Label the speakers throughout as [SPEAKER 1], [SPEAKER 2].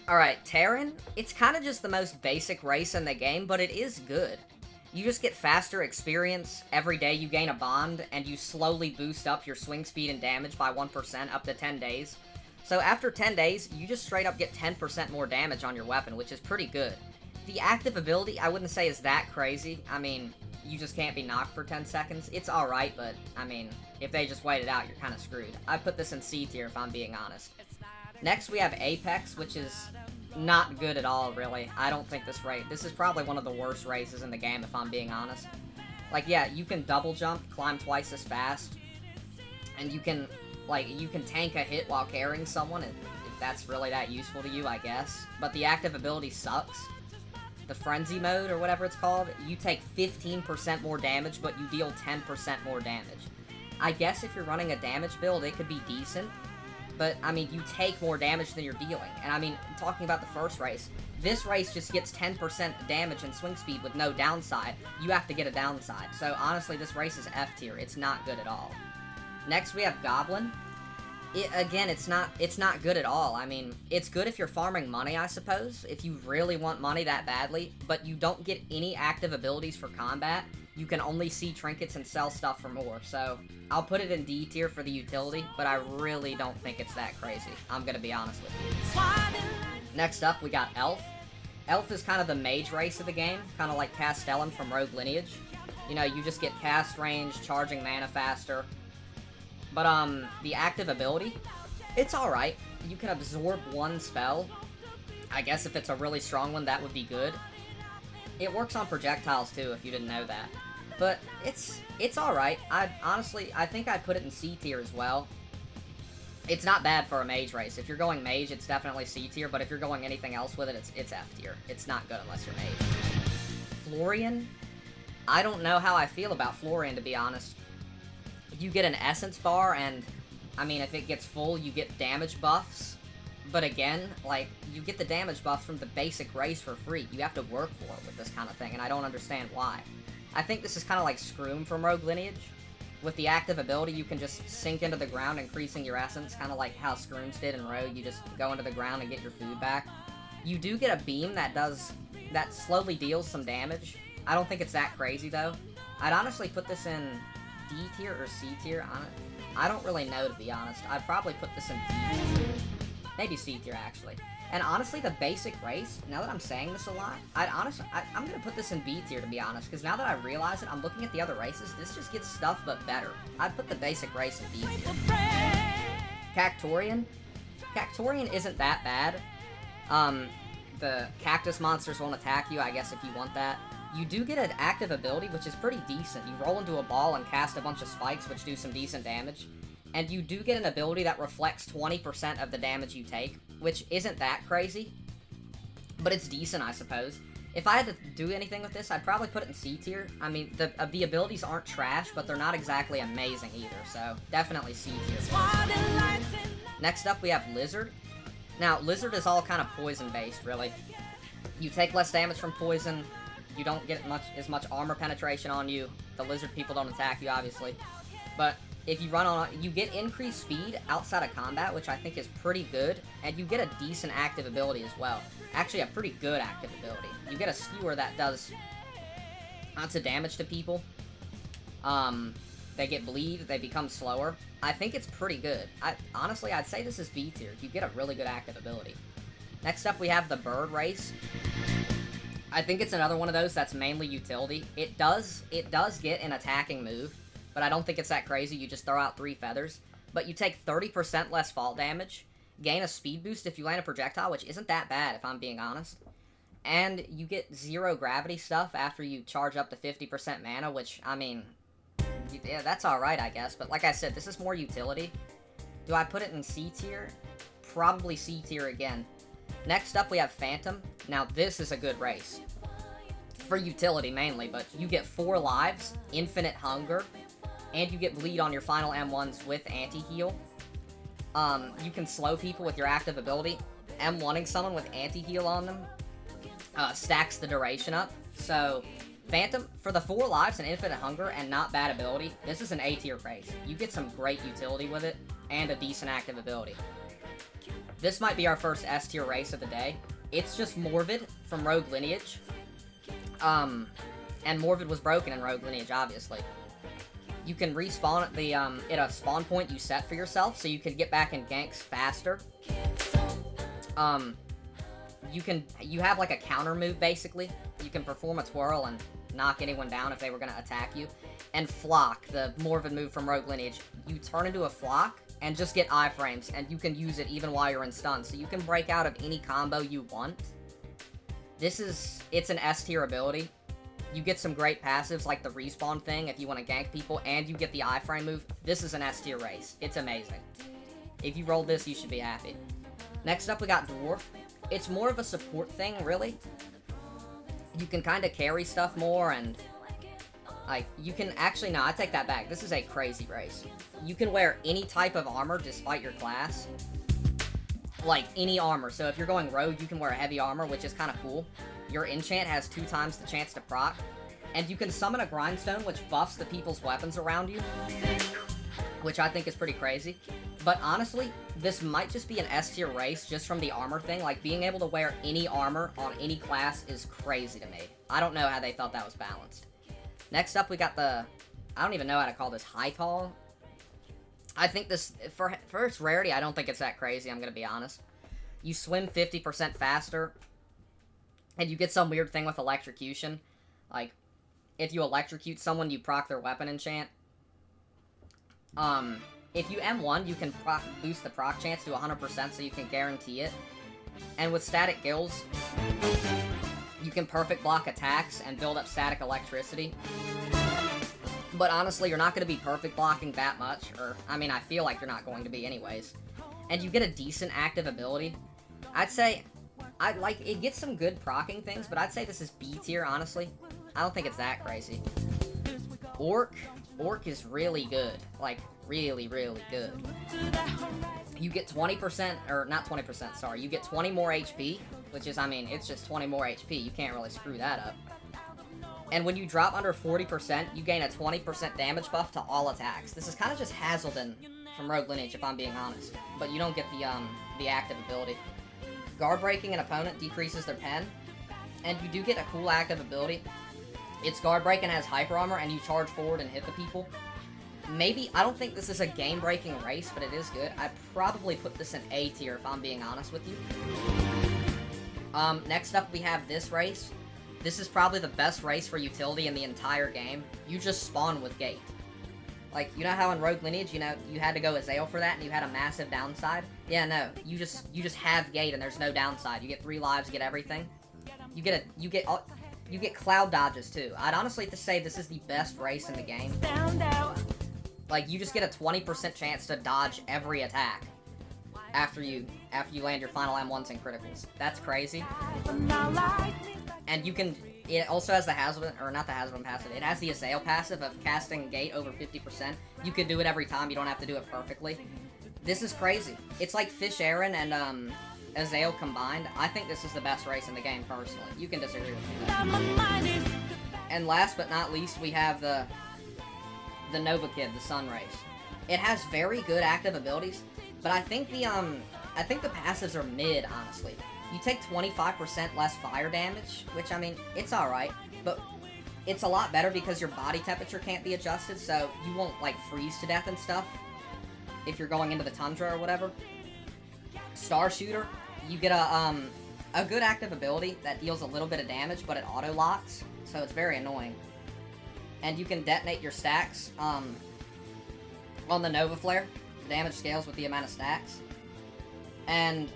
[SPEAKER 1] Alright, Terran, it's kind of just the most basic race in the game, but it is good. You just get faster experience every day you gain a bond, and you slowly boost up your swing speed and damage by 1% up to 10 days. So after 10 days, you just straight up get 10% more damage on your weapon, which is pretty good. The active ability, I wouldn't say is that crazy. I mean, you just can't be knocked for 10 seconds. It's alright, but, I mean, if they just wait it out, you're kind of screwed. I'd put this in C tier if I'm being honest. Next, we have Apex, which is not good at all, really. I don't think this is probably one of the worst races in the game, if I'm being honest. Like, yeah, you can double jump, climb twice as fast, and you can tank a hit while carrying someone, if that's really that useful to you, I guess. But the active ability sucks. The Frenzy mode, or whatever it's called, you take 15% more damage, but you deal 10% more damage. I guess if you're running a damage build, it could be decent, but, I mean, you take more damage than you're dealing. And, I mean, talking about the first race, this race just gets 10% damage and swing speed with no downside. You have to get a downside. So, honestly, this race is F tier. It's not good at all. Next, we have Goblin. Again, it's not good at all. I mean, it's good if you're farming money, I suppose, if you really want money that badly, but you don't get any active abilities for combat. You can only see trinkets and sell stuff for more, so I'll put it in D tier for the utility, but I really don't think it's that crazy. I'm gonna be honest with you. Next up, we got Elf. Elf is kind of the mage race of the game, kind of like Castellan from Rogue Lineage. You know, you just get cast range, charging mana faster. But, the active ability, it's alright. You can absorb one spell. I guess if it's a really strong one, that would be good. It works on projectiles, too, if you didn't know that. But, it's alright. Honestly, I think I'd put it in C tier as well. It's not bad for a mage race. If you're going mage, it's definitely C tier, but if you're going anything else with it, it's F tier. It's not good unless you're mage. Florian? I don't know how I feel about Florian, to be honest. You get an essence bar, and, I mean, if it gets full, you get damage buffs. But again, like, you get the damage buffs from the basic race for free. You have to work for it with this kind of thing, and I don't understand why. I think this is kind of like Scroom from Rogue Lineage. With the active ability, you can just sink into the ground, increasing your essence, kind of like how Scrooms did in Rogue. You just go into the ground and get your food back. You do get a beam that slowly deals some damage. I don't think it's that crazy, though. I'd honestly put this in D tier or C tier. I don't really know, to be honest. I'd probably put this in D tier. Maybe C tier, actually. And honestly, the basic race, now that I'm saying this a lot, I'm gonna put this in B tier, to be honest, because now that I realize it, I'm looking at the other races, this just gets stuff but better. I'd put the basic race in B tier. Cactorian? Cactorian isn't that bad. The cactus monsters won't attack you, I guess, if you want that. You do get an active ability, which is pretty decent. You roll into a ball and cast a bunch of spikes, which do some decent damage. And you do get an ability that reflects 20% of the damage you take, which isn't that crazy. But it's decent, I suppose. If I had to do anything with this, I'd probably put it in C tier. I mean, the abilities aren't trash, but they're not exactly amazing either, so definitely C tier. Next up, we have Lizard. Now, Lizard is all kind of poison-based, really. You take less damage from poison. You don't get as much armor penetration on you. The lizard people don't attack you, obviously. But if you run on, you get increased speed outside of combat, which I think is pretty good. And you get a decent active ability as well. Actually, a pretty good active ability. You get a skewer that does lots of damage to people. They get bleed, they become slower. I think it's pretty good. Honestly, I'd say this is B tier. You get a really good active ability. Next up, we have the Bird Race. I think it's another one of those that's mainly utility. It does get an attacking move, but I don't think it's that crazy. You just throw out 3 feathers. But you take 30% less fall damage, gain a speed boost if you land a projectile, which isn't that bad, if I'm being honest. And you get 0 gravity stuff after you charge up to 50% mana, which, I mean, yeah, that's alright, I guess. But like I said, this is more utility. Do I put it in C tier? Probably C tier again. Next up, we have Phantom. Now, this is a good race. For utility, mainly, but you get 4 lives, infinite hunger, and you get bleed on your final M1s with anti-heal. You can slow people with your active ability. M1ing someone with anti-heal on them stacks the duration up. So, Phantom, for the 4 lives and infinite hunger and not bad ability, this is an A tier race. You get some great utility with it, and a decent active ability. This might be our first S tier race of the day. It's just Morvid from Rogue Lineage. And Morvid was broken in Rogue Lineage, obviously. You can respawn at the at a spawn point you set for yourself, so you can get back in ganks faster. You have like a counter move basically. You can perform a twirl and knock anyone down if they were gonna attack you. And Flock, the Morvid move from Rogue Lineage, you turn into a Flock and just get iframes, and you can use it even while you're in stun, so you can break out of any combo you want. It's an S tier ability. You get some great passives like the respawn thing if you want to gank people, and you get the iframe move. This is an S tier race. It's amazing. If you rolled this, you should be happy. Next up, we got Dwarf. It's more of a support thing, really. You can kind of carry stuff more, and like, you can actually, no, I take that back. This is a crazy race. You can wear any type of armor despite your class. Like, any armor. So if you're going rogue, you can wear heavy armor, which is kind of cool. Your enchant has 2 times the chance to proc. And you can summon a grindstone, which buffs the people's weapons around you. Which I think is pretty crazy. But honestly, this might just be an S tier race just from the armor thing. Like, being able to wear any armor on any class is crazy to me. I don't know how they thought that was balanced. Next up, we got the... I don't even know how to call this high call. I think this... For its rarity, I don't think it's that crazy, I'm gonna be honest. You swim 50% faster. And you get some weird thing with electrocution. Like, if you electrocute someone, you proc their weapon enchant. If you M1, you can boost the proc chance to 100%, so you can guarantee it. And with static gills, you can perfect block attacks and build up static electricity. But honestly, you're not going to be perfect blocking that much, or, I mean, I feel like you're not going to be anyways. And you get a decent active ability. I'd say, it gets some good procking things, but I'd say this is B tier, honestly. I don't think it's that crazy. Orc is really good. Like, really, really good. You get 20%, or not 20%, sorry. You get 20 more HP, which is, I mean, it's just 20 more HP. You can't really screw that up. And when you drop under 40%, you gain a 20% damage buff to all attacks. This is kind of just Hazelden from Rogue Lineage, if I'm being honest. But you don't get the active ability. Guard breaking an opponent decreases their pen. And you do get a cool active ability. It's guard break and has hyper armor, and you charge forward and hit the people. Maybe, I don't think this is a game-breaking race, but it is good. I'd probably put this in A tier, if I'm being honest with you. Next up, we have this race. This is probably the best race for utility in the entire game. You just spawn with Gate. Like, you know how in Rogue Lineage, you know, you had to go Azale for that, and you had a massive downside? Yeah, no, you just have Gate, and there's no downside. You get 3 lives, you get everything. You get cloud dodges, too. I'd honestly have to say this is the best race in the game. Like, you just get a 20% chance to dodge every attack after you land your final M1s and criticals. That's crazy. And you can... It also has the Hazelden... Or, not the Hazelden passive. It has the Azale passive of casting Gate over 50%. You can do it every time. You don't have to do it perfectly. This is crazy. It's like Fish Aaron and, Azale combined. I think this is the best race in the game, personally. You can disagree with me, though. And last but not least, we have the Novakid, the Sun Race. It has very good active abilities, but I think the passives are mid, honestly. You take 25% less fire damage, which, I mean, it's alright, but it's a lot better because your body temperature can't be adjusted, so you won't, like, freeze to death and stuff if you're going into the tundra or whatever. Star Shooter, you get a good active ability that deals a little bit of damage, but it auto-locks, so it's very annoying. And you can detonate your stacks on the Nova Flare. The damage scales with the amount of stacks. And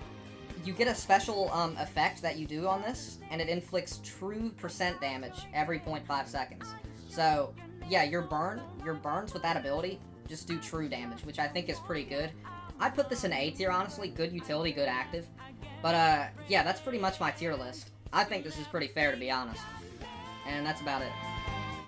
[SPEAKER 1] you get a special effect that you do on this, and it inflicts true percent damage every 0.5 seconds. So, yeah, your burns with that ability just do true damage, which I think is pretty good. I'd put this in A tier, honestly. Good utility, good active. But, yeah, that's pretty much my tier list. I think this is pretty fair, to be honest. And that's about it.